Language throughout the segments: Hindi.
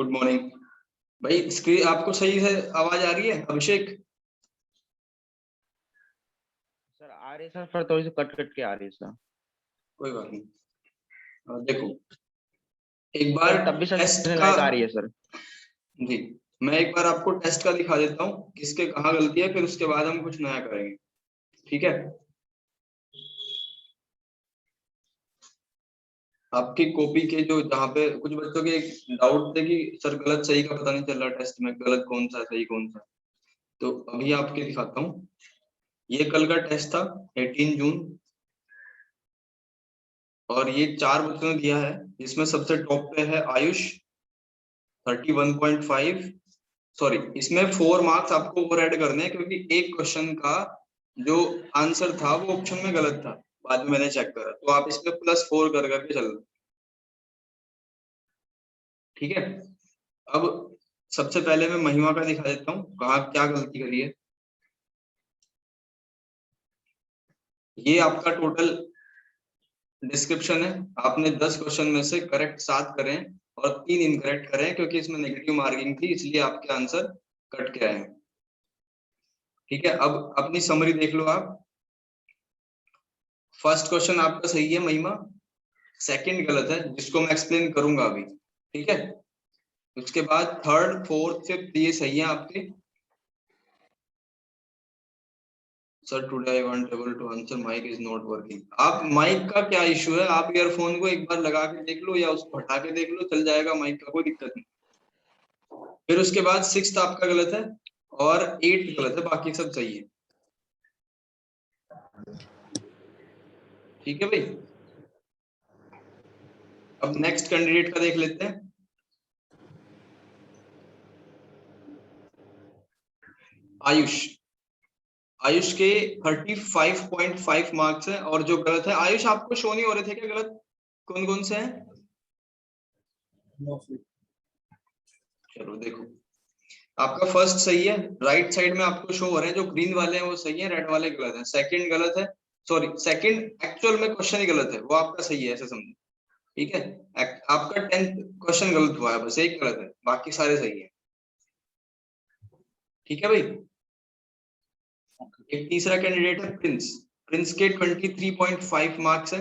गुड मॉर्निंग भाई। स्क्रीन आपको सही है, आवाज आ रही है अभिषेक? सर आ रही है सर, पर थोड़ी सी कट कट के आ रही है सर। कोई बात नहीं। देखो, एक बार सर तब भी सर टेस्ट सुनने का लायक आ रही है सर। जी, मैं एक बार आपको टेस्ट का दिखा देता हूँ किसके कहाँ गलती है, फिर उसके बाद हम कुछ नया करेंगे। ठीक है, आपकी कॉपी के जो जहाँ पे कुछ बच्चों के डाउट थे कि सर गलत सही का पता नहीं चल रहा, टेस्ट में गलत कौन सा है सही कौन सा है। तो अभी आपके दिखाता हूँ। ये कल का टेस्ट था 18 जून, और ये 4 बच्चों ने दिया है। इसमें सबसे टॉप पे है आयुष 31.5। सॉरी, इसमें 4 मार्क्स आपको और ऐड करने हैं क्योंकि एक क्वेश्चन का जो आंसर था वो ऑप्शन में गलत था, बाद में मैंने चेक करा, तो आप इसमें +4 कर करके चल रहे। ठीक है, अब सबसे पहले मैं महिमा का दिखा देता हूँ कहाँ क्या गलती करी है। ये आपका टोटल डिस्क्रिप्शन है। आपने 10 क्वेश्चन में से करेक्ट 7 करें और 3 इनकरेक्ट करें, क्योंकि इसमें नेगेटिव मार्किंग थी इसलिए आपके आंसर कट के आए हैं। ठीक है, अब अपनी समरी देख लो आप। फर्स्ट क्वेश्चन आपका सही है महिमा, सेकंड गलत है जिसको मैं एक्सप्लेन करूंगा अभी। ठीक है, उसके बाद थर्ड फोर्थ फिफ्थ ये सही है आपके। Sir today I want able to answer, mike is not working. आप माइक का क्या इशू है, आप ईयरफोन को एक बार लगा के देख लो या उसको हटा के देख लो, चल जाएगा माइक का, कोई दिक्कत नहीं। फिर उसके बाद सिक्स्थ आपका गलत है और 8 गलत है, बाकी सब सही है। ठीक है भाई, अब नेक्स्ट कैंडिडेट का देख लेते हैं। आयुष, आयुष के 35.5 मार्क्स है और जो गलत है, आयुष आपको शो नहीं हो रहे थे क्या गलत? कौन कौन से हैं? चलो देखो, आपका फर्स्ट सही है, राइट साइड में आपको शो हो रहे हैं, जो ग्रीन वाले हैं वो सही है, रेड वाले गलत है। सेकंड गलत है, सॉरी सेकंड एक्चुअल में क्वेश्चन ही गलत है, वो आपका सही है ऐसे समझो। ठीक है, आपका 10th क्वेश्चन गलत हुआ है, बस एक गलत है, बाकी सारे सही है। ठीक है भाई, एक तीसरा कैंडिडेट है प्रिंस। प्रिंस के 23.5 मार्क्स है,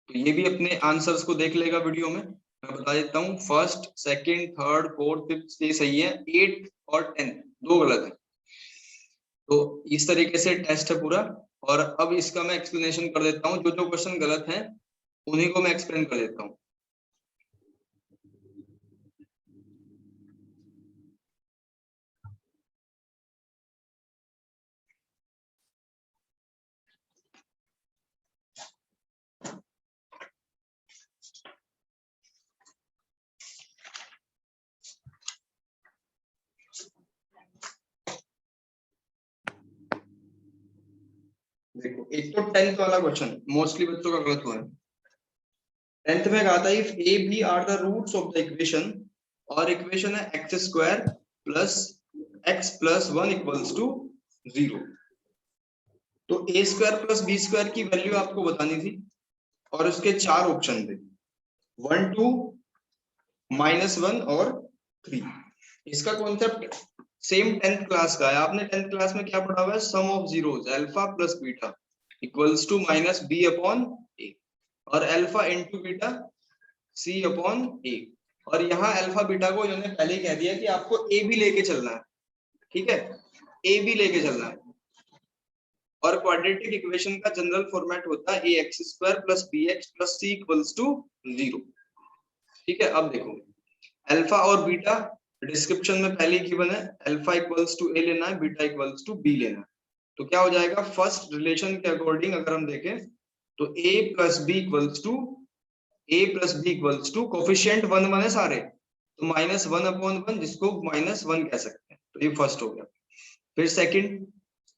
तो ये भी अपने आंसर्स को देख लेगा वीडियो में। मैं बता देता हूँ, first second third fourth fifth ये सही है, 8 और 10 दो गलत है। तो इस तरीके से टेस्ट है पूरा, और अब इसका मैं एक्सप्लेनेशन कर देता हूँ, जो जो क्वेश्चन गलत है उन्हीं को मैं एक्सप्लेन कर देता हूँ। देखो, एक तो 10th वाला क्वेश्चन मोस्टली बच्चों का गलत हुआ है। 10th में कहा था if a b are the roots of the equation, और इक्वेशन है x² plus x plus 1 equals to 0। तो a² प्लस b² की वैल्यू आपको बतानी थी, और उसके 4 ऑप्शन थे, 1 2 -1 और 3। इसका कॉन्सेप्ट सेम 10th क्लास का है। आपने 10th क्लास में क्या पढ़ा हुआ है, sum of zeros alpha plus beta equals to minus B upon A, और alpha into beta C upon A. और यहाँ अल्फा बीटा को इन्होंने पहले ही कह दिया कि आपको ए भी लेके चलना है। ठीक है, ए भी लेके चलना है। और क्वाड्रेटिक इक्वेशन का जनरल फॉर्मेट होता है ax² plus bx plus c equals to 0। ठीक है, अब देखो, अल्फा और बीटा डिस्क्रिप्शन में पहले ही गिवन है, अल्फा इक्वल्स टू ए लेना है, बीटा इक्वल्स टू बी लेना है। तो क्या हो जाएगा, फर्स्ट रिलेशन के अकॉर्डिंग अगर हम देखें तो a plus b equals to coefficient 1 1 है सारे, तो -1 अपॉन 1 जिसको -1 कह सकते हैं, तो ये फर्स्ट हो गया। फिर सेकंड,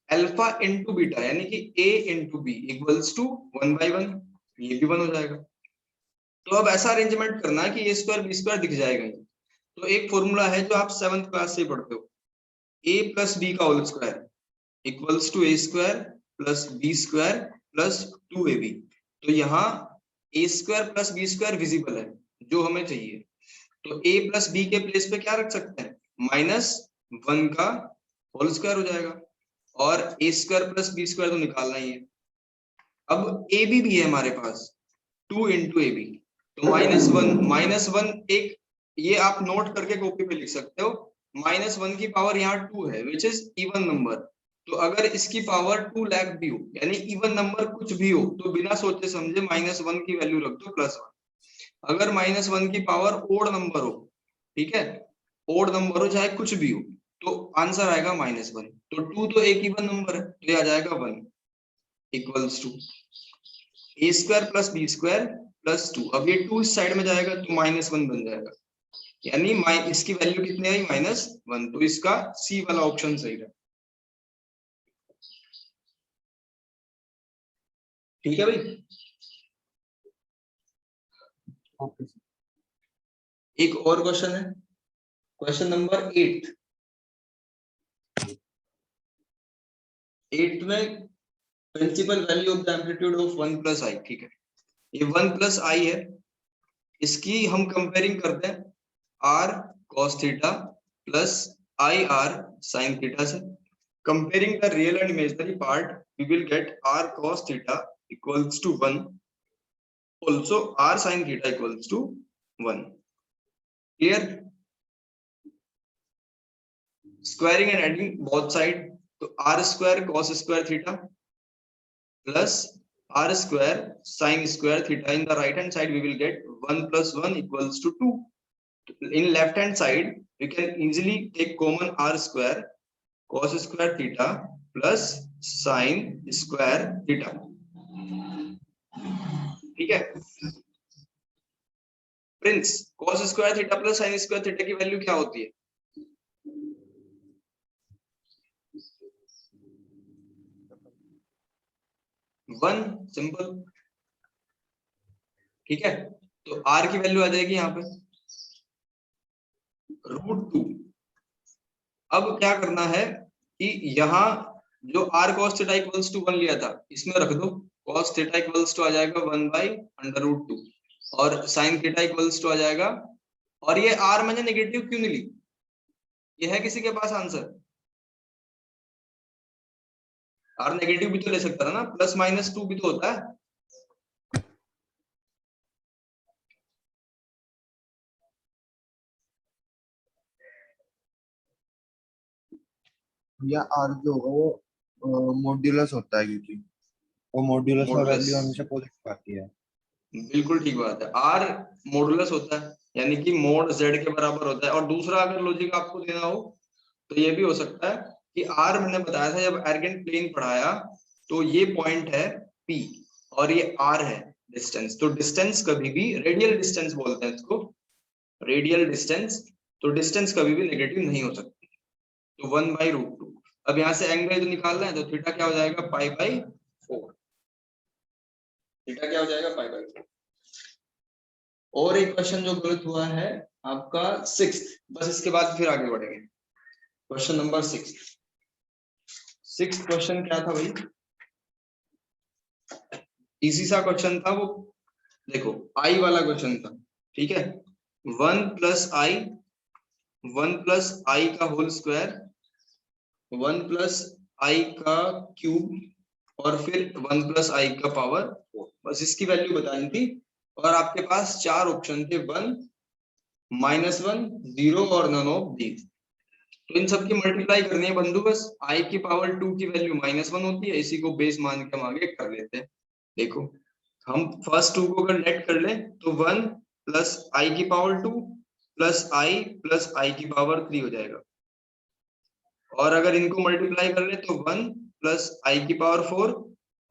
अल्फा इंटू बीटा यानी कि a into b equals to 1/1, ये भी 1 हो जाएगा। तो अब ऐसा अरेंजमेंट करना है कि a² b² दिख जाएगा। तो एक फॉर्मूला है जो आप 7th क्लास से पढ़ते हो, a प्लस बी का whole square equals to a² plus b² plus 2ab। तो यहाँ a² प्लस b² विजिबल है जो हमें चाहिए, तो a प्लस बी के प्लेस पे क्या रख सकते हैं, -1 का होल स्क्वायर हो जाएगा, और a square plus b square तो निकालना ही है। अब ए भी है हमारे पास, 2 इंटू ए बी, तो -1 एक, ये आप नोट करके कॉपी पे लिख सकते हो, -1 की पावर यहाँ 2 है विच इज इवन नंबर। तो अगर इसकी पावर 2 लाख भी हो, यानी इवन नंबर कुछ भी हो, तो बिना सोचे समझे -1 की वैल्यू रख दो +1। अगर -1 की पावर ओड नंबर हो, ठीक है, ओड नंबर हो चाहे कुछ भी हो, तो आंसर आएगा -1। तो 2 तो एक इवन नंबर है, तो ये आ जाएगा 1 equals to a square plus b square plus 2। अब ये 2 इस साइड में जाएगा तो -1 बन जाएगा, यानी इसकी वैल्यू कितनी आई, -1। तो इसका सी वाला ऑप्शन सही है। ठीक है भाई। ओके एक और क्वेश्चन है, क्वेश्चन नंबर 8। 8 में principal value of the amplitude of 1 plus I, ठीक है, ये 1 प्लस आई है, इसकी हम कंपेयरिंग करते हैं r cos थीटा प्लस आई r sin थीटा से। Comparing the real and imaginary part, we will get r cos theta equals to 1. Also, r sin theta equals to 1. Clear? Squaring and adding both side, so r square cos square theta plus r square sin square theta. In the right hand side, we will get 1 plus 1 equals to 2. In left hand side, we can easily take common r square cos square theta plus sin square theta। ठीक है Prince, cos square theta plus sin square theta की वैल्यू क्या होती है? 1, सिंपल। ठीक है, तो r की वैल्यू आ जाएगी यहाँ पे √2। अब क्या करना है कि यहाँ जो r cos theta equals to 1 लिया था, इसमें रख दो, cos थीटा इक्वल्स टू आ जाएगा 1/√2, और sin थीटा इक्वल्स टू आ जाएगा, और ये r मैंने नेगेटिव क्यों नहीं ली, ये है किसी के पास आंसर? r नेगेटिव भी तो ले सकता था ना, +-2 भी तो होता है। या आर जो होगा वो मॉड्यूलस होता है, क्योंकि वो मॉड्यूलस में मॉडुलस, वैल्यू हमेशा पॉजिटिव आती है। बिल्कुल ठीक बात है, r मॉडुलस होता है, यानी कि मोड z के बराबर होता है। और दूसरा अगर लॉजिक आपको देना हो तो ये भी हो सकता है कि r मैंने बताया था जब एर्गेंट प्लेन पढ़ाया, तो ये पॉइंट है p और ये r है डिस्टेंस। तो डिस्टेंस कभी भी, रेडियल डिस्टेंस बोलते हैं इसको, रेडियल डिस्टेंस, तो डिस्टेंस कभी भी नेगेटिव नहीं हो सकती। तो 1/√2। अब यहाँ से एंगल तो निकालना है, तो थीटा क्या हो जाएगा, π/4। थीटा क्या हो जाएगा, π/4। और एक क्वेश्चन जो गलत हुआ है आपका 6th, बस इसके बाद फिर आगे बढ़ेंगे। क्वेश्चन नंबर 6 क्वेश्चन क्या था भाई, इजी सा क्वेश्चन था वो, देखो आई वाला क्वेश्चन था, ठीक है, 1 प्लस आई का होल स्क्वायर, 1 प्लस आई का क्यूब और फिर 1 प्लस आई का पावर 4, बस इसकी वैल्यू बतानी थी। और आपके पास 4 ऑप्शन थे, 1, -1, 0 और नन ऑफ दीज। तो इन सब की मल्टीप्लाई करनी है बंधु, बस आई की पावर 2 की वैल्यू -1 होती है, इसी को बेस मान के हम आगे कर लेते हैं। देखो हम फर्स्ट 2 को अगर नेट कर ले तो 1 प्लस आई की पावर 2 प्लस आई की पावर 3 हो जाएगा, और अगर इनको मल्टीप्लाई कर ले तो 1 प्लस आई की पावर 4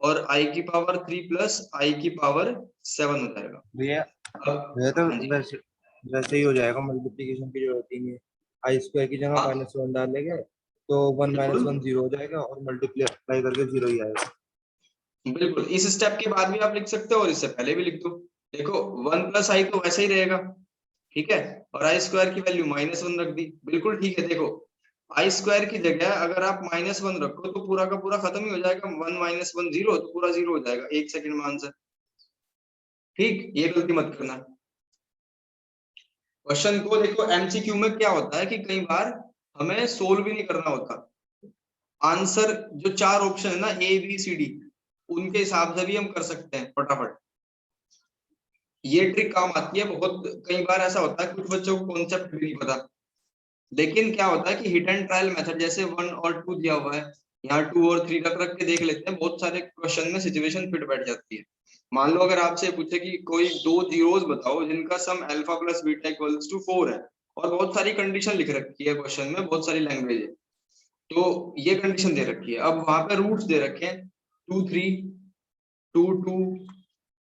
और आई की पावर 3 प्लस आई की पावर 7 हो जाएगा। भैया अब भैया तो हाँ जी, वैसे वैसे ही हो जाएगा, मल्टीप्लिकेशन की जरूरत ही नहीं है। आई स्क्वायर की जगह हाँ -1 डालेंगे तो 1 बिल्कुल, -1 0 हो जाएगा, और मल्टीप्लाई करके 0 ही आएगा। बिल्कुल इस स्टेप के बाद भी आप लिख सकते हो और इससे पहले भी लिख दो। देखो 1 प्लस आई तो वैसे ही रहेगा, ठीक है, और आई स्क्वायर की वैल्यू -1 रख दी, बिल्कुल ठीक है। देखो आई स्क्वायर की जगह अगर आप -1 रखो तो पूरा का पूरा खत्म ही हो जाएगा, 1 -1 0, तो पूरा 0 हो जाएगा 1 सेकंड में आंसर। ठीक, ये गलती मत करना। क्वेश्चन को देखो, एमसीक्यू में क्या होता है कि कई बार हमें सोल्व भी नहीं करना होता, आंसर जो 4 ऑप्शन है ना ए बी सी डी, उनके हिसाब से भी हम कर सकते हैं फटाफट। ये ट्रिक काम आती है बहुत। कई बार ऐसा होता है कुछ बच्चों को कॉन्सेप्ट भी नहीं पता, लेकिन क्या होता है कि हिट एंड ट्रायल मेथड, जैसे 1 और 2 दिया हुआ है, यहाँ 2 और 3 रख रख के देख लेते हैं, बहुत सारे क्वेश्चन में सिचुएशन फिट बैठ जाती है। मान लो अगर आपसे पूछे कि कोई 2 जीरोस बताओ जिनका sum alpha plus beta equals to 4 है, और बहुत सारी कंडीशन लिख रखी है क्वेश्चन में, बहुत सारी लैंग्वेज है, तो ये कंडीशन दे रखी है, अब वहां पे रूट्स दे रखे हैं 2 3 2 2,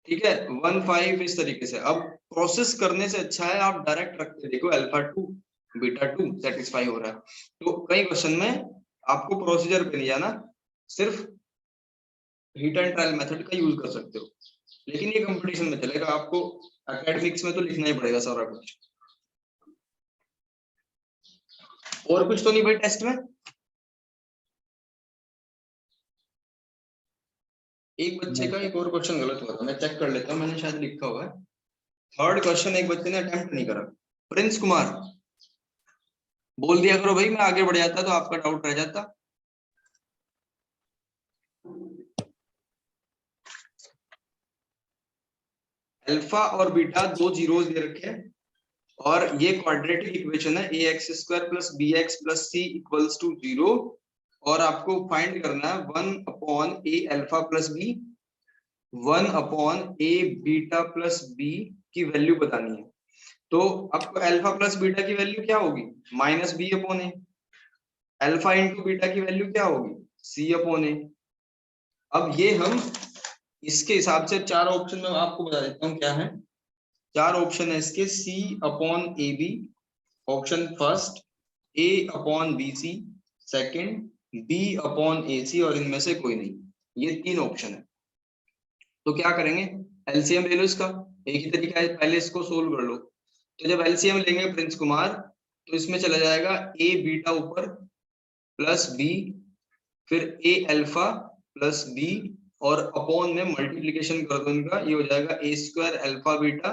ठीक है, 1 5, इस तरीके से। अब प्रोसेस करने से अच्छा है आप डायरेक्ट रख के देखो अल्फा 2 बीटा 2 सेटिस्फाई हो रहा है। तो कई क्वेश्चन में आपको प्रोसीजर पे नहीं जाना, सिर्फ हिट एंड ट्रायल मेथड का यूज कर सकते हो, लेकिन ये कंपटीशन में चलेगा, आपको एकेडमिक्स में तो लिखना ही पड़ेगा सारा कुछ। और कुछ तो नहीं भाई टेस्ट में? एक बच्चे का एक और क्वेश्चन गलत हुआ था, मैं चेक कर लेता हूँ, मैंने शायद लिखा हुआ है। थर्ड क्वेश्चन एक बच्चे ने अटेम्प्ट नहीं करा। प्रिंस कुमार, बोल दिया करो भाई, मैं आगे बढ़ जाता तो आपका डाउट रह जाता। अल्फा और बीटा 2 जीरोस दे रखे हैं, और ये क्वाड्रेटिक इक्वेशन है ax² plus bx plus c equals to 0, और आपको फाइंड करना है 1/a alpha plus b, 1/a beta plus b की वैल्यू बतानी है। तो आपको अल्फा प्लस बीटा की वैल्यू क्या होगी? -b/a। अल्फा इंटू बीटा की वैल्यू क्या होगी? c/a। अब ये हम इसके हिसाब से 4 ऑप्शन में आपको बता देता हूँ क्या है। 4 ऑप्शन है इसके, c/ab option first, a/bc second, b/ac, और इनमें से कोई नहीं। ये 3 ऑप्शन है। तो क्या करेंगे, एलसीएम ले लो इसका। एक ही तरीका है, पहले इसको सोल्व कर लो। तो जब एलसीएम लेंगे प्रिंस कुमार, तो इसमें चला जाएगा a बीटा ऊपर प्लस b, फिर a अल्फा प्लस b, और अपॉन में मल्टीप्लीकेशन कर दो इनका, ये हो जाएगा a² alpha beta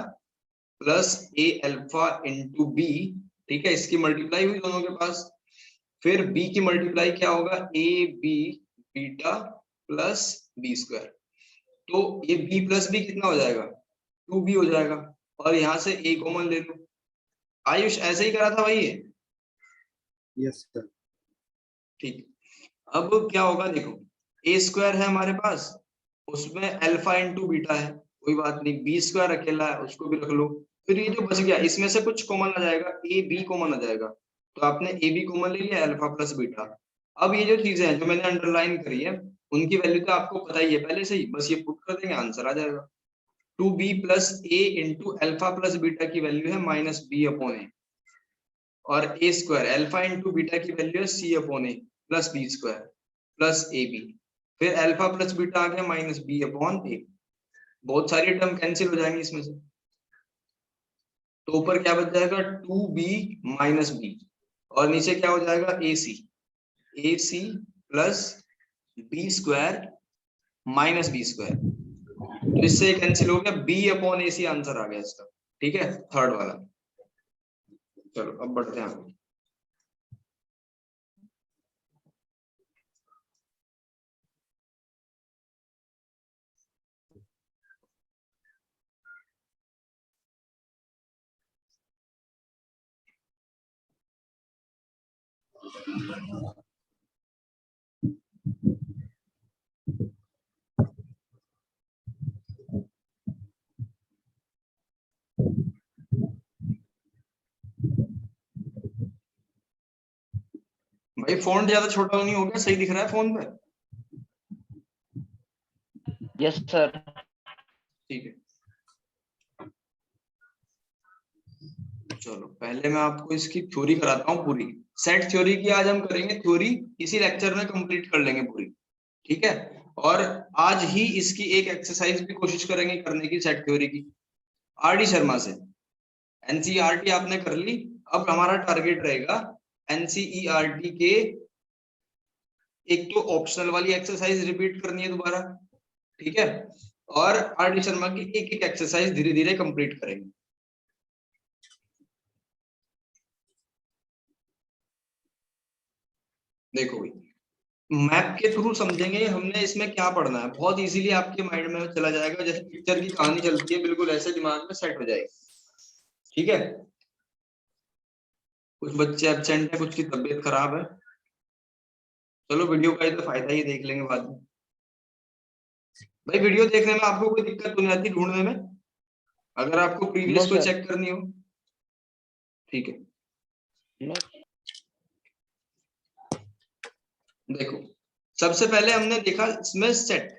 plus a alpha into b, ठीक है, इसकी मल्टीप्लाई हुई दोनों के पास। फिर b की मल्टीप्लाई क्या होगा, a b beta plus b²। तो ये b प्लस b कितना हो जाएगा, 2b हो जाएगा, और यहाँ से a कॉमन ले लो। आयुष ऐसे ही करा था भाई ये? Yes sir. ठीक, अब क्या होगा देखो, a² है हमारे पास, उसमें अल्फा इंटू बीटा है, कोई बात नहीं, b² अकेला है, उसको भी रख लो। फिर ये जो बच गया इसमें से कुछ कॉमन आ जाएगा, a b कॉमन आ जाएगा, तो आपने a b कॉमन ले लिया, अल्फा प्लस बीटा। अब ये जो चीजें हैं जो मैंने अंडरलाइन करी है, उनकी वैल्यू तो आपको पता ही है पहले से ही, बस ये पुट कर देंगे, आंसर आ जाएगा। 2b plus a into alpha plus beta की वैल्यू है -b/a, और a² अल्फा इंटू बीटा की वैल्यू है c/a plus b² plus ab। फिर अल्फा प्लस बीटा आ गया -b/a। बहुत सारी टर्म कैंसिल हो जाएंगी इसमें से, तो ऊपर क्या बच जाएगा, 2b माइनस b, और नीचे क्या हो जाएगा, ac plus b² minus b²। तो इससे कैंसिल हो गया, b/ac आंसर आ गया इसका, ठीक है, थर्ड वाला। चलो अब बढ़ते हैं आगे। भाई फॉन्ट ज्यादा छोटा तो नहीं हो गया, सही दिख रहा है फोन पे? Yes sir. ठीक है, चलो पहले मैं आपको इसकी थ्योरी कराता हूँ पूरी। सेट थ्योरी की आज हम करेंगे थ्योरी, इसी लेक्चर में कंप्लीट कर लेंगे पूरी, ठीक है। और आज ही इसकी एक एक्सरसाइज भी कोशिश करेंगे करने की, सेट थ्योरी की, आर डी शर्मा से। एनसीईआरटी आपने कर ली, अब हमारा टारगेट रहेगा एनसीईआरटी के एक तो ऑप्शनल वाली एक्सरसाइज रिपीट करनी है दोबारा, ठीक है, और आर डी शर्मा की एक एक एक्सरसाइज धीरे धीरे कंप्लीट करेंगे। देखो भाई, मैप के थ्रू समझेंगे हमने इसमें क्या पढ़ना है, बहुत इजीली आपके माइंड में चला जाएगा, जैसे पिक्चर की कहानी चलती है बिल्कुल ऐसे दिमाग में सेट हो जाएगी। ठीक है, कुछ बच्चे एब्सेंट है, कुछ की तबीयत खराब है, चलो वीडियो का ही तो फायदा ही देख लेंगे बाद में। भाई वीडियो देखने में आपको कोई दिक्कत तो नहीं आती ढूंढने में, अगर आपको प्रीवियस नो कोई सर, चेक करनी हो? ठीक है, नो। देखो सबसे पहले हमने देखा इसमें सेट।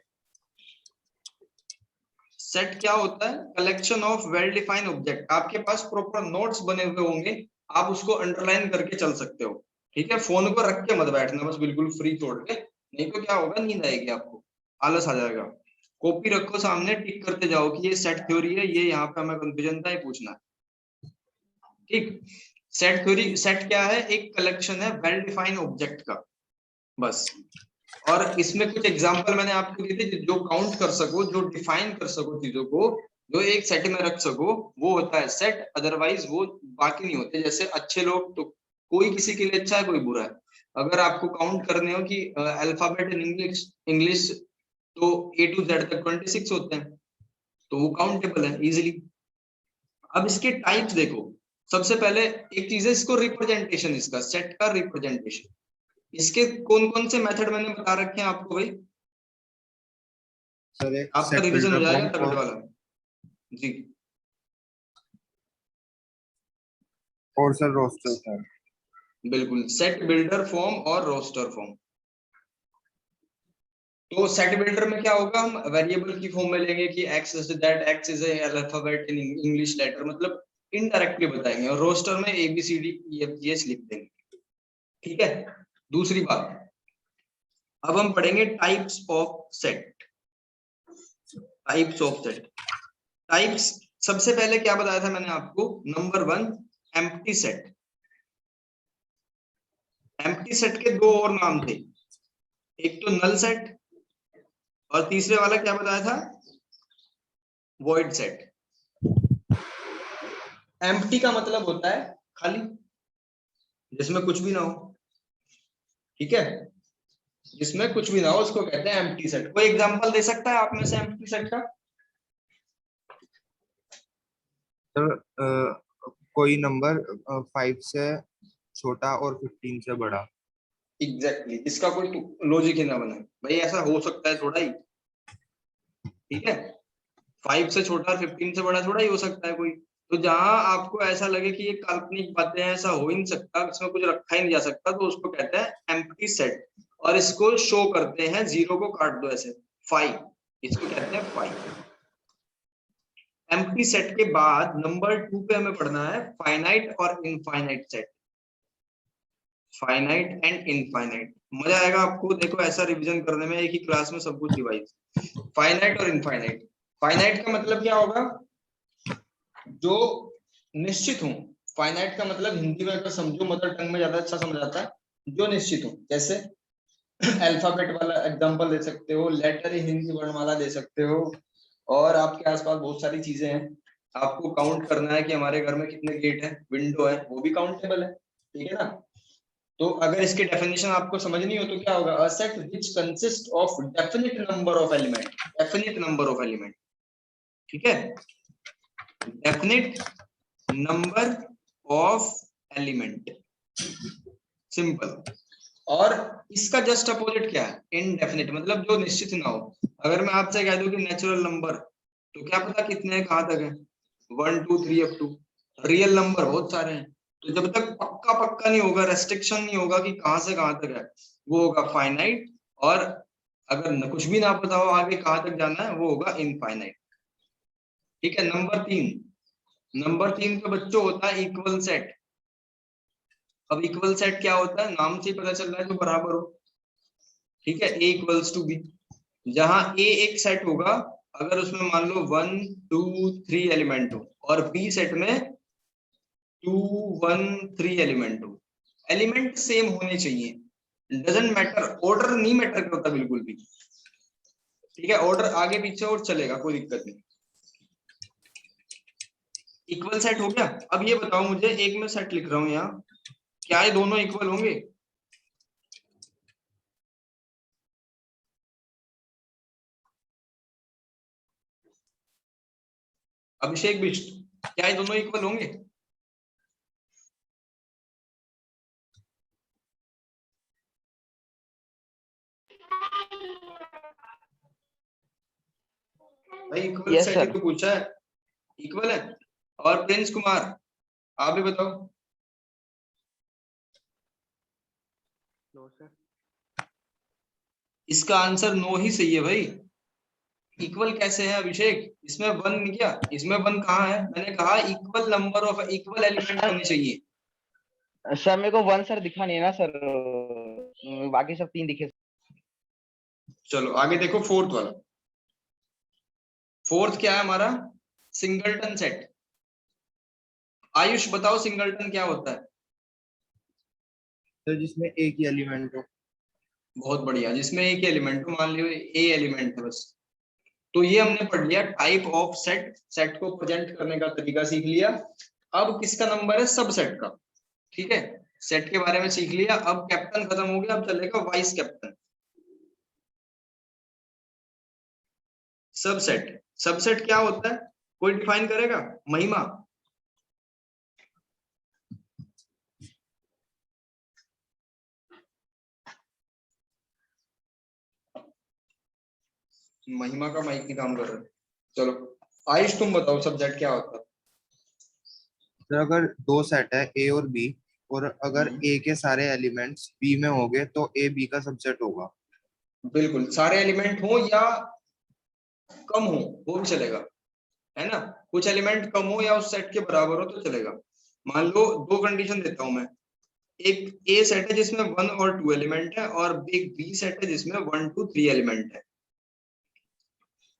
सेट क्या होता है? Collection of well defined object. आपके पास प्रॉपर नोट्स बने हुए होंगे, आप उसको अंडरलाइन करके चल सकते हो। ठीक है, फोन को रख के मत बैठना बस बिल्कुल फ्री छोड़ के, नहीं तो क्या होगा, नींद आएगी आपको, आलस आ जाएगा। कॉपी रखो सामने, टिक करते जाओ कि ये सेट थ्योरी है, ये यहाँ पे हमें कंफ्यूजन था, ये पूछना है। ठीक, सेट थ्योरी, सेट क्या है? एक कलेक्शन है वेल डिफाइंड ऑब्जेक्ट का, बस। और इसमें कुछ एग्जांपल मैंने आपको दिए थे, जो काउंट कर सको, जो डिफाइन कर सको चीजों को, जो एक सेट में रख सको, वो होता है सेट। अदरवाइज वो बाकी नहीं होते। जैसे अच्छे लोग तो कोई किसी के लिए अच्छा है, कोई बुरा है। अगर आपको काउंट करने हो कि अल्फाबेट इन इंग्लिश इंग्लिश तो A to Z तक 26 होते हैं, तो वो काउंटेबल है इजिली। अब इसके टाइप्स देखो, सबसे पहले एक चीज है इसको रिप्रेजेंटेशन, इसका सेट का रिप्रेजेंटेशन। इसके कौन कौन से मेथड मैंने बता रखे हैं आपको भाई, सर एक आपका सेट रिवीजन हो बिल्डर जाएगा फॉर्म तगड़े और वाला। जी, सर रोस्टर था। बिल्कुल, सेट बिल्डर फॉर्म और रोस्टर फॉर्म। तो सेट बिल्डर में क्या होगा, हम वेरिएबल की फॉर्म में लेंगे कि x is that, x is alphabet in English letter, मतलब इनडायरेक्टली बताएंगे। और रोस्टर में ABCDEFGH लिख देंगे। ठीक है, दूसरी बात, अब हम पढ़ेंगे types of set. Types of set, types सबसे पहले क्या बताया था मैंने आपको, number 1 empty set. Empty set के दो और नाम थे, एक तो नल सेट, और तीसरे वाला क्या बताया था, वॉइड सेट। एम्प्टी का मतलब होता है खाली, जिसमें कुछ भी ना हो। ठीक है, जिसमें कुछ भी ना हो उसको कहते हैं एम्प्टी सेट। कोई एग्जांपल दे सकता है आप में से एम्प्टी सेट का? सर कोई नंबर 5 से छोटा और 15 से बड़ा। एग्जैक्टली, इसका कोई लॉजिक ही ना बने भाई, ऐसा हो सकता है थोड़ा ही। ठीक है, 5 से छोटा 15 से बड़ा थोड़ा ही हो सकता है कोई। तो जहां आपको ऐसा लगे कि ये काल्पनिक बातें हैं, ऐसा हो ही नहीं सकता, इसमें कुछ रखा ही नहीं जा सकता, तो उसको कहते हैं एम्प्टी सेट। और इसको शो करते हैं, जीरो को काट दो ऐसे, 5, इसको कहते हैं 5। एम्प्टी सेट के बाद नंबर 2 पे हमें पढ़ना है फाइनाइट और infinite set. Finite and infinite, मजा आएगा आपको, देखो ऐसा रिवीजन करने में, एक ही क्लास में सब कुछ रिवाइज। फाइनाइट और इनफाइनाइट, फाइनाइट का मतलब क्या होगा, जो निश्चित हो। फाइनाइट का मतलब हिंदी में अगर समझो, मदर टंग में ज्यादा अच्छा समझ आता है, जो निश्चित हो। जैसे अल्फाबेट वाला एग्जांपल दे सकते हो, लेटर हिंदी वर्णमाला दे सकते हो, और आपके आसपास बहुत सारी चीजें हैं। आपको काउंट करना है कि हमारे घर में कितने गेट है, विंडो है, वो भी काउंटेबल है। ठीक है ना? तो अगर इसकी डेफिनेशन आपको समझनी हो तो क्या होगा, a set which consist of definite number of element. Definite number of element, ठीक है, definite number of element, simple. और इसका जस्ट अपोजिट क्या है, इनडेफिनिट, मतलब जो निश्चित ना हो। अगर मैं आपसे कह दूं कि नेचुरल नंबर, तो क्या पता कितने हैं, कहां तक है, 1 2 3 अप टू। रियल नंबर बहुत सारे हैं, तो जब तक पक्का पक्का नहीं होगा, रेस्ट्रिक्शन नहीं होगा कि कहां से कहां तक है, वो होगा फाइनाइट। और अगर कुछ भी ना पता हो आगे कहां तक जाना है, वो होगा इनफाइनाइट। ठीक है, नंबर 3 पे बच्चों होता है इक्वल सेट। अब इक्वल सेट क्या होता है, नाम से ही पता चल रहा है, तो बराबर हो। ठीक है, A इक्वल्स टू बी, जहां A एक सेट होगा अगर उसमें मान लो 1 2 3 एलिमेंट हो, और B सेट में 2 1 3 एलिमेंट हो। एलिमेंट सेम होने चाहिए, डजंट मैटर, ऑर्डर नहीं मैटर करता बिल्कुल भी। ठीक है, ऑर्डर आगे पीछे और चलेगा, कोई दिक्कत नहीं। इक्वल सेट हो गया। अब ये बताओ मुझे, एक मैं सेट लिख रहा हूं यहाँ, क्या ये दोनों इक्वल होंगे? अभिषेक बिष्ट, क्या ये दोनों इक्वल होंगे? भाई इक्वल Yes, सेट ही sir. तो पूछा है, इक्वल है। और प्रिंस कुमार, आप भी बताओ। No, sir. इसका आंसर नो ही सही है भाई। इक्वल कैसे है अभिषेक? इसमें वन क्या, इसमें वन कहाँ है? मैंने कहा equal number of equal element होने चाहिए। सर मेरे को 1 सर दिखा नहीं है ना सर, बाकी सब 3 दिखे। चलो आगे देखो, फोर्थ वाला। फोर्थ क्या है हमारा? Singleton set. आयुष बताओ सिंगलटन क्या होता है? तो जिसमें एक ही एलिमेंट हो। बहुत बढ़िया, जिसमें एक एलिमेंट हो, मान लियो ए एलिमेंट है बस। तो ये हमने पढ़ लिया टाइप ऑफ सेट, सेट को प्रेजेंट करने का तरीका सीख लिया। अब किसका नंबर है? सबसेट का। ठीक है, सेट के बारे में सीख लिया। अब कैप्टन खत्म हो गया, अब चलेगा वाइस कैप्टन। सबसेट, सबसेट क्या होता है? कोई डिफाइन करेगा? महिमा। महिमा का माइक नहीं काम कर रहा है। चलो आयुष तुम बताओ सबसेट क्या होता है? तो अगर दो सेट है ए और बी, और अगर हम्म, ए के सारे एलिमेंट्स बी में होंगे तो ए बी का सबसेट होगा। बिल्कुल, सारे एलिमेंट हो या कम हो वो भी चलेगा, है ना। कुछ एलिमेंट कम हो या उस सेट के बराबर हो तो चलेगा। मान लो दो कंडीशन देता हूं मैं। एक ए सेट है जिसमें 1 और 2 एलिमेंट है, और एक बी सेट है जिसमें 1 2 3 एलिमेंट है।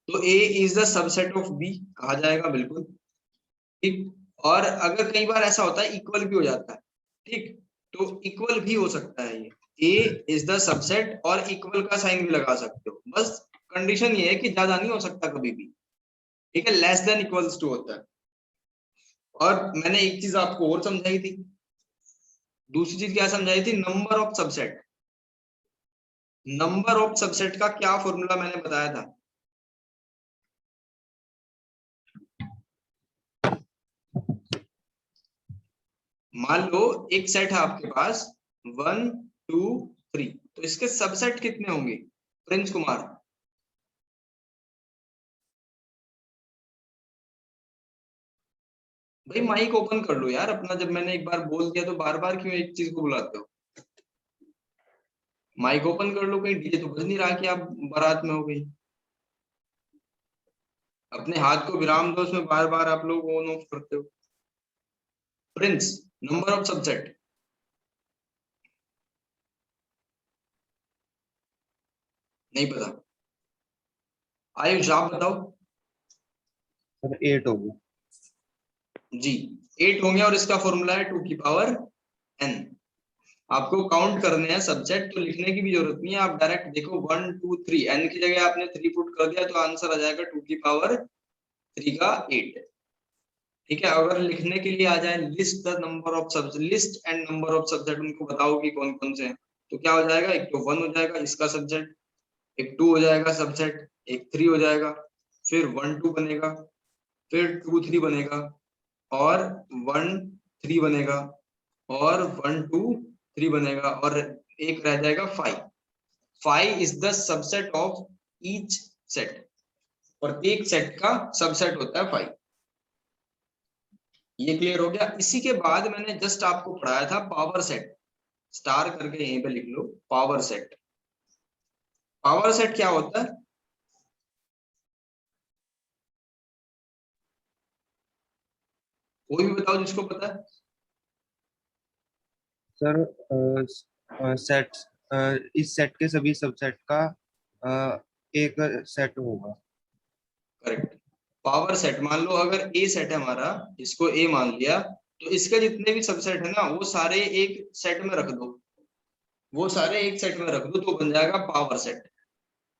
तो A is the subset of B कहा जाएगा, बिल्कुल ठीक। और अगर कई बार ऐसा होता है इक्वल भी हो जाता है, ठीक, तो इक्वल भी हो सकता है ये। ए इज द सबसेट, और इक्वल का साइन भी लगा सकते हो, बस कंडीशन ये है कि ज्यादा नहीं हो सकता कभी भी। ठीक है, लेस देन इक्वल्स टू होता है। और मैंने एक चीज आपको और समझाई थी। दूसरी चीज क्या समझाई थी? Number of subset. Number of subset का क्या फॉर्मूला मैंने बताया था? मान लो एक सेट है आपके पास 1 2 3, तो इसके सबसेट कितने होंगे? प्रिंस कुमार। भाई माइक ओपन कर लो यार अपना, जब मैंने एक बार बोल दिया तो बार बार क्यों एक चीज को बुलाते हो? माइक ओपन कर लो, कहीं डीजे तो बज नहीं रहा कि आप बारात में हो गई। अपने हाथ को विराम दो, उसमें बार बार आप लोग ऑन ऑफ करते हो। Prince, number of subset. नहीं पता? आयुष आप बताओ। सर 8 होगा। जी, 8 होंगे, और इसका फॉर्मूला है 2 की पावर n। आपको काउंट करने हैं सबसेट, तो लिखने की भी जरूरत नहीं है, आप डायरेक्ट देखो 1 2 3, n की जगह आपने 3 पुट कर दिया तो आंसर आ जाएगा 2 की पावर 3 का 8। ठीक है, अगर लिखने के लिए आ जाए लिस्ट द नंबर ऑफ सब, list and number of subset, उनको बताओ कि कौन कौन से हैं, तो क्या हो जाएगा? एक तो 1 हो जाएगा इसका सबसेट, एक 2 हो जाएगा सबसेट, एक 3 हो जाएगा, फिर 1 2 बनेगा, फिर 2 3 बनेगा, और 1 3 बनेगा, और 1 2 3 बनेगा, और एक रह जाएगा 5। 5 is the subset of each set. प्रत्येक सेट का सबसेट होता है 5। ये क्लियर हो गया? इसी के बाद मैंने जस्ट आपको पढ़ाया था पावर सेट। स्टार करके यहीं पे लिख लो, पावर सेट। पावर सेट क्या होता है? कोई भी बताओ जिसको पता है। सर सेट, इस सेट के सभी सबसेट का एक सेट होगा। करेक्ट। पावर सेट, मान लो अगर ए सेट है हमारा, इसको ए मान लिया, तो इसके जितने भी सबसेट है ना वो सारे एक सेट में रख दो, वो सारे एक सेट में रख दो, तो बन जाएगा पावर सेट।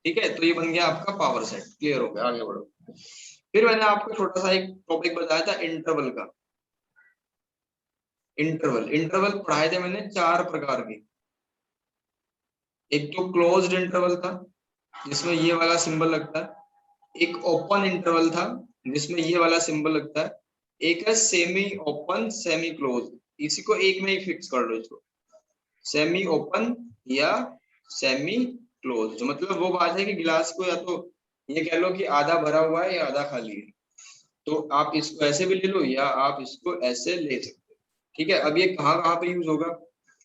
ठीक है, तो ये बन गया आपका पावर सेट। क्लियर हो गया? आगे बढ़ो। फिर मैंने आपको छोटा सा एक टॉपिक बताया था इंटरवल का। इंटरवल, इंटरवल पढ़ाए थे मैंने 4 प्रकार के। एक तो क्लोज्ड इंटरवल था जिसमें ये वाला सिंबल लगता है, एक ओपन इंटरवल था, जिसमें ये वाला सिंबल लगता है, एक है सेमी ओपन सेमी क्लोज, इसी को एक में ही फिक्स कर लो इसको, सेमी ओपन या सेमी क्लोज। जो मतलब वो बात है कि गिलास को या तो ये कह लो कि आधा भरा हुआ है या आधा खाली है, तो आप इसको ऐसे भी ले लो या आप इसको ऐसे ले सकते हो। ठीक है, अब ये कहाँ कहाँ पे यूज होगा,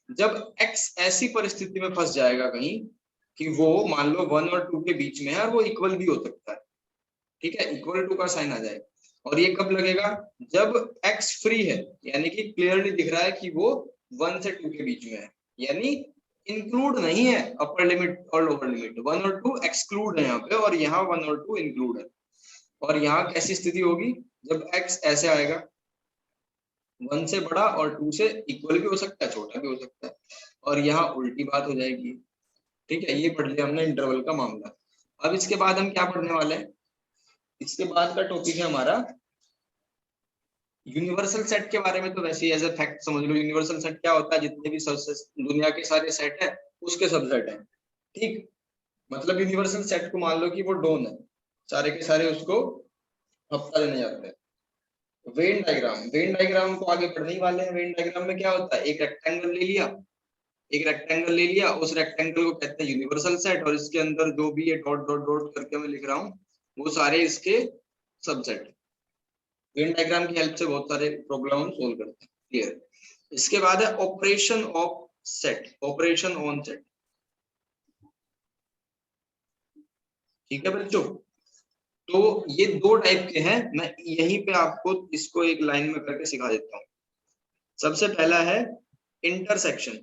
जब x ऐसी परिस्थिति में फंस जाएगा कहीं कि वो मान लो 1 और 2 के बीच में है और वो इक्वल भी हो सकता है, ठीक है, इक्वल टू का साइन आ जाएगा। और ये कब लगेगा, जब x फ्री है, यानी कि क्लियरली दिख रहा है कि वो 1 से 2 के बीच में है, यानी इंक्लूड नहीं है अपर लिमिट और लोअर लिमिट, 1 और 2 एक्सक्लूड है यहाँ पे और यहाँ 1 और 2 इंक्लूड है। और यहाँ कैसी स्थिति होगी, जब x ऐसे आएगा, 1 से बड़ा और 2 से इक्वल भी हो सकता है, छोटा भी हो सकता है, और यहाँ उल्टी बात हो जाएगी। ठीक है, ये पढ़ लिया हमने इंटरवल का मामला। अब इसके बाद हम क्या पढ़ने वाले हैं, इसके बाद का टॉपिक है हमारा यूनिवर्सल सेट के बारे में। तो वैसे ही एज ए फैक्ट समझ लो, यूनिवर्सल सेट क्या होता है, जितने भी दुनिया के सारे सेट है उसके सबसेट है। ठीक, मतलब यूनिवर्सल सेट को मान लो कि वो डोन है, सारे के सारे उसको हफ्ता देने जाते हैं। वेन डायग्राम, वेन डायग्राम को आगे पढ़ने ही वाले हैं। वेन डायग्राम में क्या होता है, एक रेक्टेंगल ले लिया, एक रेक्टेंगल ले लिया, उस रेक्टेंगल को कहते हैं यूनिवर्सल सेट, और इसके अंदर जो भी ये डॉट डॉट डॉट करके मैं लिख रहा हूँ वो सारे इसके सबसेट। वेन डायग्राम की हेल्प से बहुत सारे प्रॉब्लम हम सोल्व करते हैं। क्लियर। इसके बाद है operation of set, operation on set. ठीक है बच्चों, तो ये दो टाइप के हैं, मैं यहीं पे आपको इसको एक लाइन में करके सिखा देता हूँ। सबसे पहला है इंटरसेक्शन।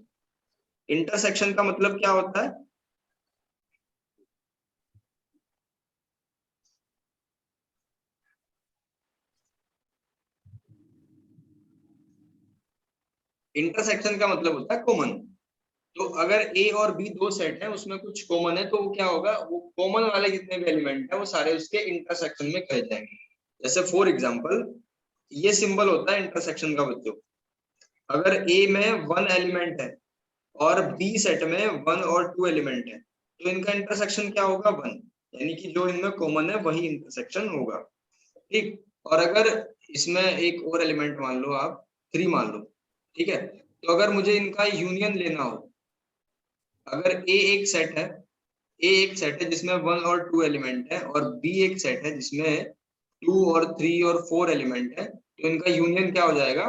इंटरसेक्शन का मतलब क्या होता है, इंटरसेक्शन का मतलब होता है कॉमन। तो अगर ए और बी दो सेट है, उसमें कुछ कॉमन है, तो वो क्या होगा, वो कॉमन वाले जितने भी एलिमेंट है वो सारे उसके इंटरसेक्शन में कहे जाएंगे। जैसे फॉर एग्जांपल ये सिंबल होता है इंटरसेक्शन का बच्चों। अगर ए में 1 एलिमेंट है और बी सेट में 1 और 2 एलिमेंट है, तो इनका इंटरसेक्शन क्या होगा, 1, यानी कि जो इनमें कॉमन है वही इंटरसेक्शन होगा। ठीक, और अगर इसमें एक और एलिमेंट मान लो आप 3 मान लो, ठीक है, तो अगर मुझे इनका यूनियन लेना हो, अगर ए एक सेट है, ए एक सेट है जिसमें 1 और 2 एलिमेंट है, और बी एक सेट है जिसमें 2 और 3 और 4 एलिमेंट है, तो इनका यूनियन क्या हो जाएगा,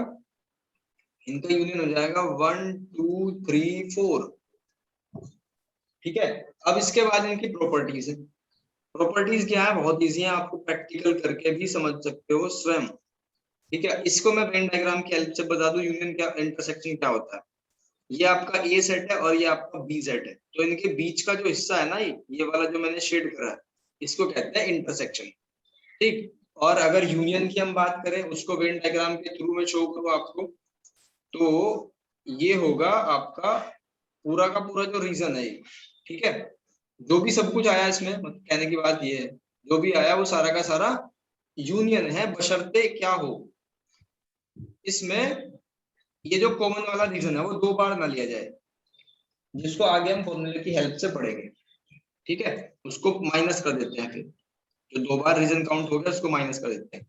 इनका यूनियन हो जाएगा 1 2 3 4। ठीक है, अब इसके बाद इनकी प्रॉपर्टीज है। प्रॉपर्टीज क्या है, बहुत इजी है, आपको प्रैक्टिकल करके भी समझ सकते हो स्वयं। ठीक है, इसको मैं वेन डायग्राम की हेल्प से बता दूं, यूनियन क्या, इंटरसेक्शन क्या होता है। ये आपका ए सेट है और ये आपका बी सेट है, तो इनके बीच का जो हिस्सा है ना, ये वाला जो मैंने शेड करा है, इसको कहते हैं इंटरसेक्शन। ठीक, और अगर यूनियन की हम बात करें, उसको वेन डायग्राम के थ्रू में शो करूं आपको, तो ये होगा आपका पूरा का पूरा जो रीजन है ये। ठीक है, जो भी सब कुछ आया इसमें, मतलब कहने की बात ये है, जो भी आया वो सारा का सारा यूनियन है, बशर्ते क्या हो, इसमें ये जो कॉमन वाला रीजन है वो 2 बार ना लिया जाए, जिसको आगे हम फॉर्मूले की हेल्प से पढ़ेंगे। ठीक है, उसको माइनस कर देते हैं, फिर जो 2 बार रीजन काउंट हो गया उसको माइनस कर देते हैं।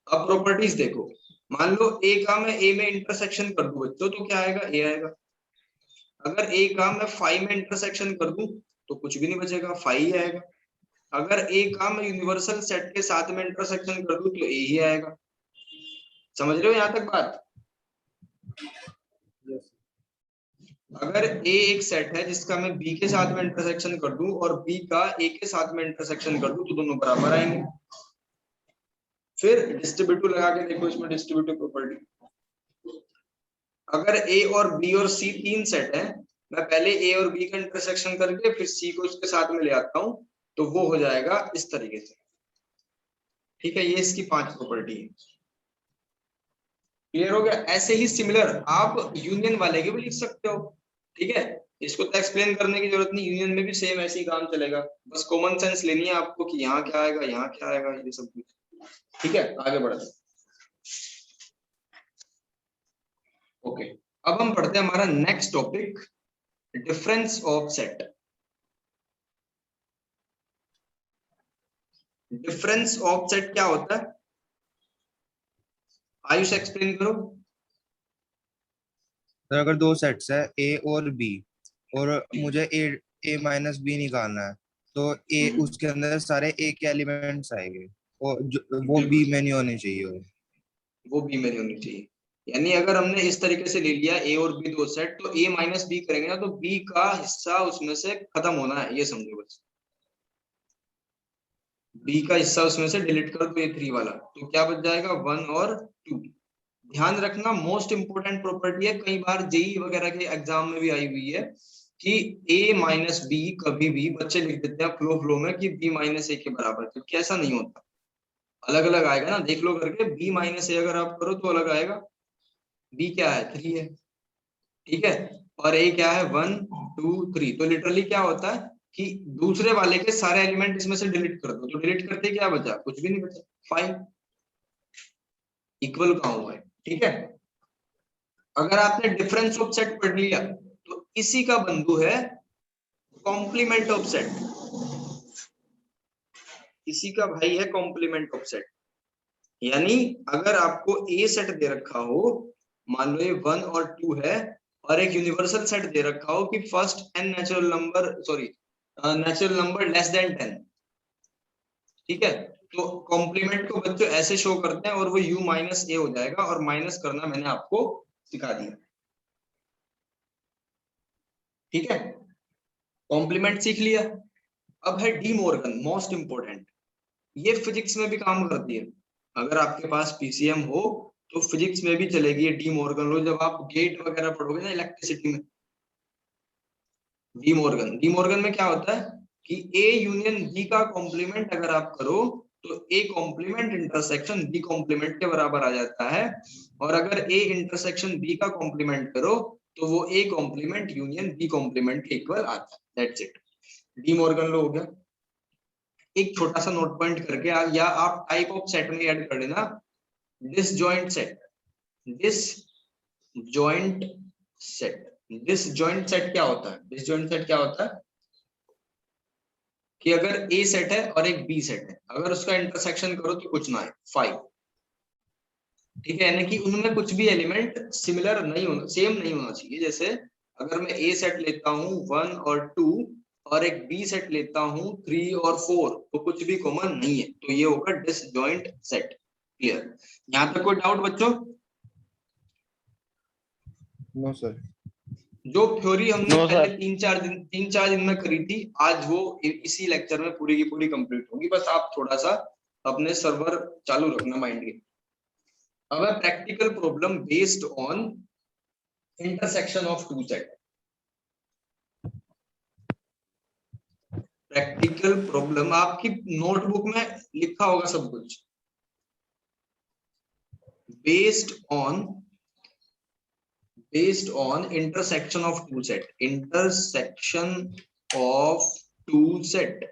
अब प्रॉपर्टीज देखो, मान लो ए का मैं ए में इंटरसेक्शन कर दूं बच्चों, तो क्या आएगा, ए आएगा। अगर ए का मैं 5 में इंटरसेक्शन कर दूं तो कुछ भी नहीं बचेगा, 5 ही आएगा। अगर ए का मैं यूनिवर्सल सेट के साथ में इंटरसेक्शन कर दूं तो ए ही आएगा। समझ रहे हो यहाँ तक बात। अगर ए एक सेट है जिसका मैं बी के साथ में इंटरसेक्शन कर दूं और बी का ए के साथ में इंटरसेक्शन कर दूं, तो दोनों बराबर आएंगे। फिर डिस्ट्रीब्यूटिव लगा के देखो, इसमें डिस्ट्रीब्यूटिव प्रॉपर्टी, अगर ए और बी और सी 3 सेट है, मैं पहले ए और बी का इंटरसेक्शन करके फिर सी को उसके साथ में ले आता हूं, तो वो हो जाएगा इस तरीके से। ठीक है, ये इसकी 5 प्रॉपर्टी है। क्लियर हो गया। ऐसे ही सिमिलर आप यूनियन वाले के भी लिख सकते हो। ठीक है, इसको तो एक्सप्लेन करने की जरूरत नहीं, यूनियन में भी सेम ऐसे ही काम चलेगा, बस कॉमन सेंस लेनी है आपको कि यहाँ क्या आएगा, यहाँ क्या आएगा, ये सब कुछ। ठीक है, आगे बढ़ते हैं। ओके, अब हम पढ़ते हैं हमारा next topic, difference of set. Difference of set क्या होता है, आयुष एक्सप्लेन करो। तो अगर दो सेट्स है ए और बी, और मुझे ए माइनस बी निकालना है, तो ए उसके अंदर सारे ए के एलिमेंट्स आएंगे, और वो बी बिल्कुल, में नहीं होने चाहिए वो बी में नहीं होनी चाहिए। यानी अगर हमने इस तरीके से ले लिया ए और बी दो सेट, तो ए माइनस बी करेंगे ना, तो बी का हिस्सा उसमें से खत्म होना है, ये समझो बस। बी का हिस्सा उसमें से डिलीट कर दो, ये 3 वाला, तो क्या बच जाएगा 1 और 2। ध्यान रखना, मोस्ट इंपोर्टेंट प्रॉपर्टी है, कई बार जेई वगैरह के एग्जाम में भी आई हुई है कि a माइनस बी कभी भी बच्चे लिख देते हैं फ्लो में कि b माइनस ए के बराबर, क्योंकि ऐसा नहीं होता, अलग अलग आएगा ना, देख लो करके। b माइनस ए अगर आप करो तो अलग आएगा, b क्या है 3 है, ठीक है, और a क्या है 1 2 3। तो लिटरली क्या होता है कि दूसरे वाले के सारे एलिमेंट इसमें से डिलीट कर दो, तो डिलीट करते क्या बचा, कुछ भी नहीं बचा, 5 इक्वल कहाँ हुआ है, ठीक है। अगर आपने डिफरेंस ऑफ सेट पढ़ लिया, तो इसी का बंधु है कॉम्प्लीमेंट ऑफ सेट, इसी का भाई है कॉम्प्लीमेंट ऑफ सेट। यानी अगर आपको ए सेट दे रखा हो, मान लो ये 1 और 2 है, और एक यूनिवर्सल सेट दे रखा हो कि first n natural number, sorry natural number less than 10, ठीक है, तो कॉम्प्लीमेंट को बच्चों ऐसे शो करते हैं, और वो u माइनस ए हो जाएगा, और माइनस करना मैंने आपको सिखा दिया, ठीक है। कॉम्प्लीमेंट सीख लिया। अब है डी मॉर्गन, मोस्ट इंपोर्टेंट, ये फिजिक्स में भी काम करती है, अगर आपके पास पीसीएम हो तो फिजिक्स में भी चलेगी ये डी मॉर्गन लो, जब आप गेट वगैरह पढ़ोगे ना इलेक्ट्रिसिटी में। डी मॉर्गन में क्या होता है कि ए यूनियन बी का कॉम्प्लीमेंट अगर आप करो, तो A complement intersection B complement के बराबर आ जाता है, और अगर ए इंटरसेक्शन बी का कॉम्प्लीमेंट करो, तो वो A complement union B complement के इक्वल आता है, that's it. De Morgan law हो गया। एक छोटा सा नोट पॉइंट करके या आप टाइप ऑफ सेट में ऐड कर लेना, disjoint set, disjoint set. Disjoint set क्या होता है, डिसजॉइंट सेट क्या होता है कि अगर ए सेट है और एक बी सेट है, अगर उसका इंटरसेक्शन करो तो कुछ ना आए 5, ठीक है, यानी कि उनमें कुछ भी एलिमेंट सिमिलर नहीं होना, सेम नहीं होना चाहिए। जैसे अगर मैं ए सेट लेता हूं 1 और 2, और एक बी सेट लेता हूं 3 और 4, तो कुछ भी कॉमन नहीं है, तो ये होगा डिसजॉइंट सेट। क्लियर, यहां तक कोई डाउट बच्चों? No sir. जो थ्योरी हमने नो पहले सर। 3-4 दिन में करी थी, आज वो इसी लेक्चर में पूरी की पूरी कंप्लीट होगी, बस आप थोड़ा सा अपने सर्वर चालू रखना माइंड के। अब है practical problem based on intersection of two set. Practical problem आपकी नोटबुक में लिखा होगा सब कुछ, based on intersection of two set, intersection of two set.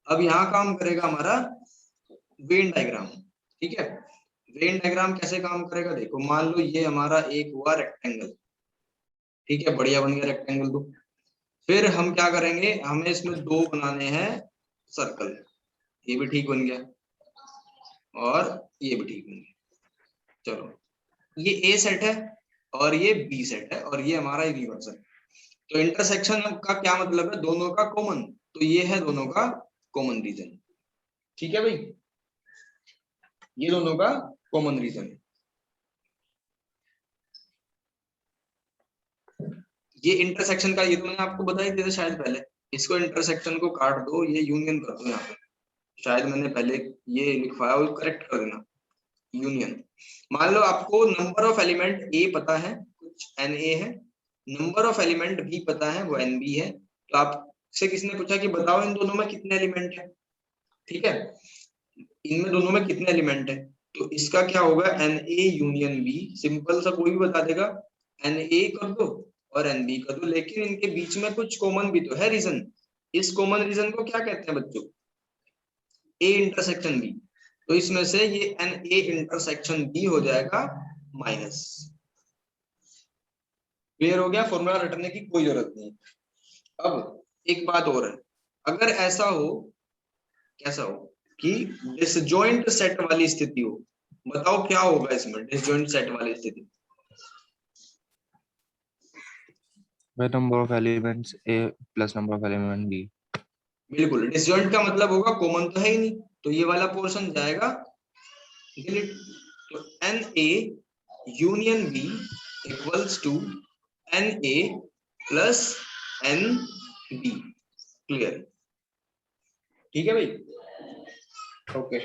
अब यहां काम करेगा हमारा वेन डायग्राम, ठीक है। वेन डायग्राम कैसे काम करेगा, देखो मान लो ये हमारा एक हुआ रेक्टेंगल, ठीक है, बढ़िया बन गया रेक्टेंगल। तो फिर हम क्या करेंगे, हमें इसमें दो बनाने हैं सर्कल, ये भी ठीक बन गया, और ये भी ठीक बन गया। चलो ये ए सेट है, और ये बी सेट है, और ये हमारा यूनिवर्सल। तो इंटरसेक्शन का क्या मतलब है, दोनों का कॉमन, तो ये है दोनों का कॉमन रीजन, ठीक है भाई, ये दोनों का कॉमन रीजन है। ये इंटरसेक्शन का, ये तो मैंने आपको बता ही दिया था शायद पहले, इसको इंटरसेक्शन को काट दो, ये यूनियन कर दो यहाँ पे, शायद मैंने पहले ये लिखवाया, वो करेक्ट कर देना, यूनियन। मान लो आपको नंबर ऑफ एलिमेंट ए पता है, कुछ एन ए है, नंबर ऑफ एलिमेंट बी पता है, वो एन बी है, तो आपसे किसी ने पूछा कि बताओ इन दोनों में कितने एलिमेंट है, ठीक है, इनमें दोनों में कितने एलिमेंट है, तो इसका क्या होगा n A union B, simple सा कोई भी बता देगा, एन ए कर दो और एन बी कर दो, लेकिन इनके बीच में कुछ कॉमन भी तो है रीजन, इस कॉमन रीजन को क्या कहते हैं बच्चों, ए इंटरसेक्शन बी, तो इसमें से ये एन ए इंटरसेक्शन बी हो जाएगा माइनस। क्लियर हो गया, फॉर्मूला रटने की कोई जरूरत नहीं। अब एक बात और है, अगर ऐसा हो, कैसा हो कि डिसजॉइंट सेट वाली स्थिति हो, बताओ क्या होगा इसमें डिसजॉइंट सेट वाली स्थिति। Number of elements A plus number of element B. बिल्कुल, डिसजॉइंट का मतलब होगा कॉमन तो है ही नहीं, तो ये वाला पोर्शन जाएगा डिलीट। तो n A union B equals to n A plus n B. Clear? ठीक है भाई। ओके,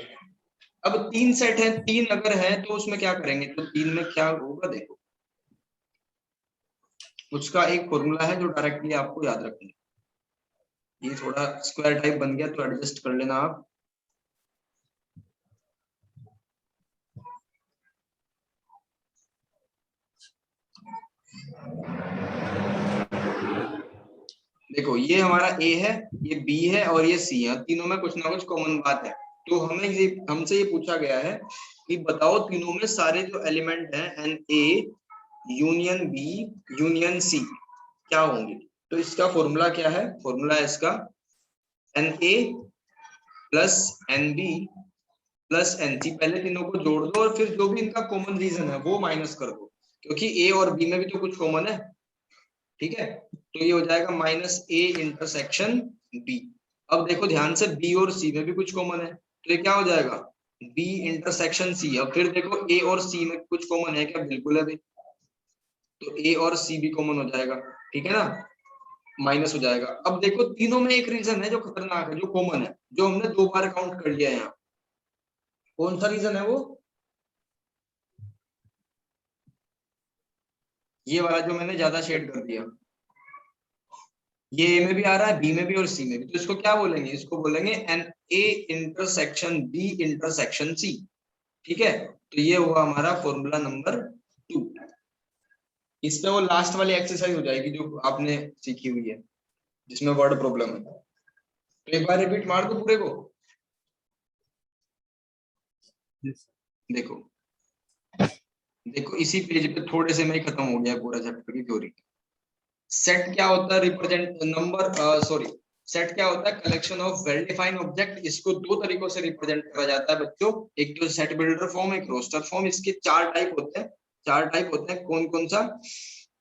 अब 3 सेट है, 3 अगर है तो उसमें क्या करेंगे, तो 3 में क्या होगा देखो, उसका एक फॉर्मूला है जो डायरेक्टली आपको याद रखना है। ये थोड़ा स्क्वायर टाइप बन गया तो एडजस्ट कर लेना आप। देखो ये हमारा ए है, ये बी है और ये सी है, तीनों में कुछ ना कुछ कॉमन बात है। तो हमें ये हमसे ये पूछा गया है कि बताओ तीनों में सारे जो एलिमेंट हैं n A union B union C क्या होंगे। तो इसका फॉर्मूला क्या है, फॉर्मूला है इसका n A plus n B plus n C. पहले तीनों को जोड़ दो और फिर जो भी इनका कॉमन रीजन है वो माइनस कर दो, क्योंकि ए और बी में भी तो कुछ कॉमन है। ठीक है, तो ये हो जाएगा माइनस ए इंटरसेक्शन बी। अब देखो ध्यान से, बी और सी में भी कुछ कॉमन है, तो ये क्या हो जाएगा बी इंटरसेक्शन सी। अब फिर देखो ए और सी में कुछ कॉमन है क्या, बिल्कुल है भाई, तो ए और सी भी कॉमन हो जाएगा। ठीक है ना, माइनस हो जाएगा। अब देखो तीनों में एक रीजन है जो खतरनाक है, जो कॉमन है, जो हमने 2 बार काउंट कर लिया है यहाँ। कौन सा रीजन है वो, ये वाला जो मैंने ज्यादा शेड कर दिया, ये ए में भी आ रहा है, बी में भी और सी में भी। तो इसको क्या बोलेंगे, इसको बोलेंगे n A intersection B intersection C. ठीक है, तो ये हुआ हमारा फॉर्मूला नंबर 2। इस पे वो लास्ट वाली एक्सरसाइज हो जाएगी जो आपने सीखी हुई है, जिसमें वर्ड प्रॉब्लम है। तो एक बार रिपीट मार दो पूरे को। देखो देखो इसी पेज पे थोड़े से में ही खत्म हो गया पूरा चैप्टर की थ्योरी। सेट क्या होता है, रिप्रेजेंट नंबर, सॉरी, सेट क्या होता है, collection of well defined object. इसको 2 तरीकों से रिप्रेजेंट करा जाता है बच्चों, एक तो सेट बिल्डर फॉर्म, एक रोस्टर फॉर्म। इसके 4 टाइप होते हैं, 4 टाइप होते हैं। कौन कौन सा,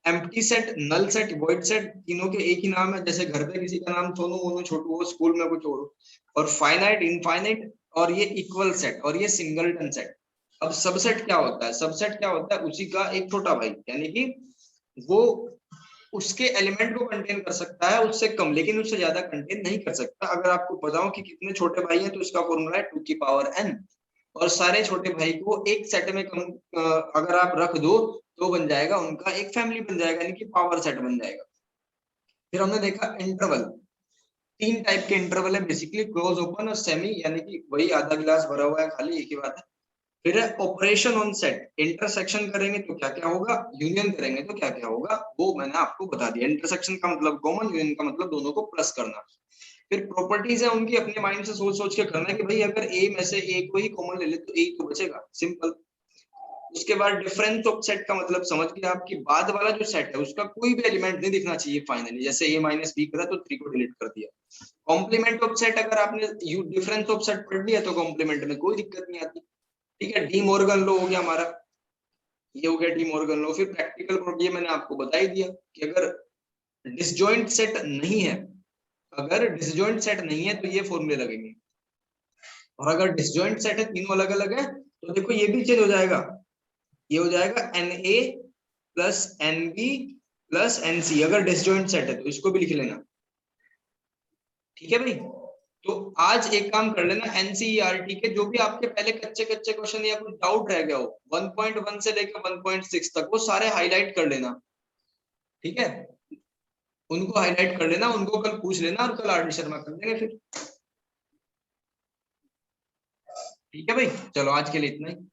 empty set, null set, void set. तीनों के एक ही नाम है, जैसे घर पे किसी का नाम सोनू मोनू छोटू हो, स्कूल में कुछ और हो। और फाइनाइट, इनफाइनाइट, और ये इक्वल सेट, और ये सिंगलटन सेट। अब सबसेट क्या होता है, सबसेट क्या होता है, उसी का एक छोटा भाई, यानी कि वो उसके एलिमेंट को कंटेन कर सकता है, उससे कम, लेकिन उससे ज्यादा कंटेन नहीं कर सकता। अगर आपको पता हो कि कितने छोटे भाई हैं तो इसका फॉर्मूला है 2 की पावर n। और सारे छोटे भाई को एक सेट में अगर आप रख दो तो बन जाएगा उनका एक फैमिली बन जाएगा, यानी कि पावर सेट बन जाएगा। फिर हमने देखा इंटरवल, 3 टाइप के इंटरवल है बेसिकली, क्लोज, ओपन और सेमी, यानी कि वही आधा गिलास भरा हुआ है खाली, एक ही बात है। फिर है ऑपरेशन ऑन सेट, इंटरसेक्शन करेंगे तो क्या क्या होगा, यूनियन करेंगे तो क्या क्या होगा, वो मैंने आपको बता दिया। इंटरसेक्शन का मतलब कॉमन, यूनियन का मतलब दोनों को प्लस करना। फिर प्रॉपर्टीज है उनकी, अपने माइंड से सोच सोच के करना है कि भाई अगर ए में से ए को ही कॉमन ले ले तो ए तो बचेगा, सिंपल। उसके बाद डिफरेंस ऑफ सेट का मतलब समझ गए आपकी, बाद वाला जो सेट है उसका कोई भी एलिमेंट नहीं दिखना चाहिए फाइनली, जैसे ए माइनस बी करा तो 3 को डिलीट कर दिया। कॉम्प्लीमेंट ऑफ सेट, अगर आपने डिफरेंस ऑफ सेट पढ़ लिया तो कॉम्प्लीमेंट में कोई दिक्कत नहीं आती। ठीक है, डी मॉर्गन लॉ हो गया हमारा, ये हो गया डी मॉर्गन लॉ। फिर प्रैक्टिकल प्रॉपर्टी मैंने आपको बता ही दिया कि अगर डिसजॉइंट सेट नहीं है, अगर डिसजॉइंट सेट नहीं है तो ये फॉर्मूले लगेंगे। और अगर डिसजॉइंट सेट है, तीनों अलग अलग है, तो देखो ये भी चेंज हो जाएगा, ये हो जाएगा n A plus n B plus n C. अगर डिसजॉइंट सेट है तो इसको भी लिख लेना। ठीक है भाई, तो आज एक काम कर लेना, एनसीईआरटी के जो भी आपके पहले कच्चे कच्चे क्वेश्चन या कुछ डाउट रह गया हो 1.1 से लेकर 1.6 तक, वो सारे हाईलाइट कर लेना। ठीक है, उनको हाईलाइट कर लेना, उनको कल पूछ लेना और कल आर डी शर्मा कर देंगे फिर। ठीक है भाई, चलो आज के लिए इतना ही।